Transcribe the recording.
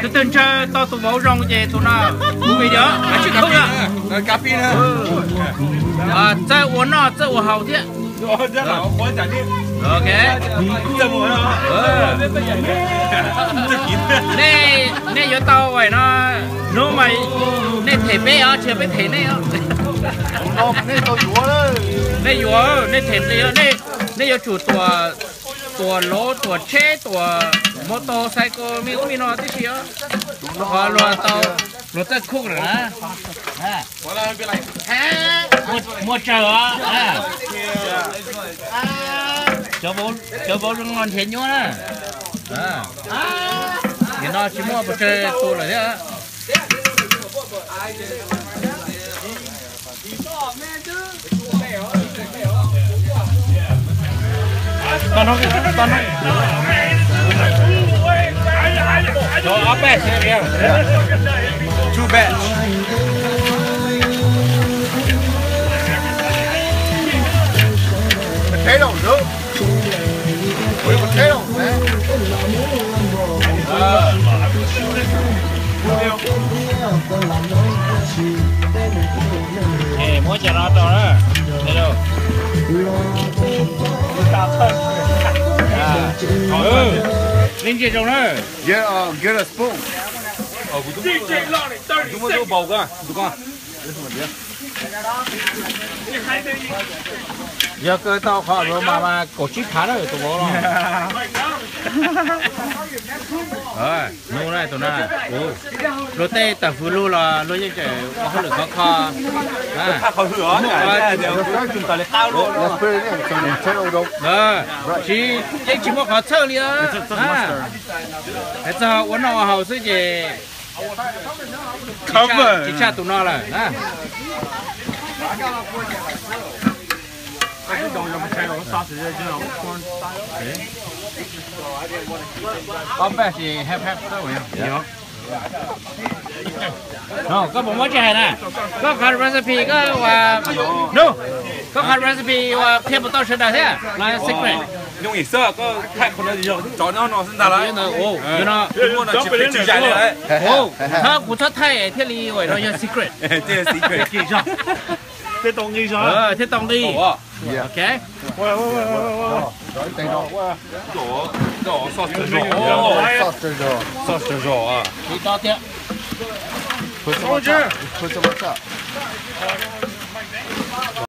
Tôi từng chơi tao tụi bố rong về tụi nó bây giờ là chỉ không nữa cà phê nữa chơi uống nó chơi uống hậu thế ok nè giờ tao vậy nó mày nè thể bé á chưa biết thể nè nè vừa nè thể nè giờ chủตัวโลตัวเชตัวมอเตอร์ไซค์มีนอที่เชียวพอรถจะคุกหรือนะหมดเจอเจ้าโบรงนอนเห็นอยู่นะเห็นนอชิมัวไปเจอตัวเลยเนี่ยตอนนั้นเอาแปดใช่ไหมชูแปดเทลงดูเทลงนะmỗi giờ nó to đó đây đâu Linh chị trong đó. Get a spoon. Chúng nó bầu cơ, tụi con. Giờ cơ tao khó rồi mà cổ chít thả rồi tụi bố rồi. Nô này tụi này. Lô tê tập phụ lưu là lô như trẻ không được khó. Khó hửa này, chúng ta lại cao luôn. Chỉ một khó chơi liền. Thế sao uống nó hầu sẽ gì? Chỉ cha tụi nó là. Có bé thì hẹp đó vậy. No, có một món chè nè. Có khăn recipe có và no. Có khăn recipe và thêm một tô sữa đá thế là secret. Nhung ý sơ có kháchคนละอย่างจอnó sinh ra đấy. Ồ, nó mua là chỉ dài đấy. Ồ,它不出太天里为了要 secret. 这 secret 記咗，即係當記咗。即係當啲。OK。喂，左 sauce 肉啊。你多啲。Put some on top.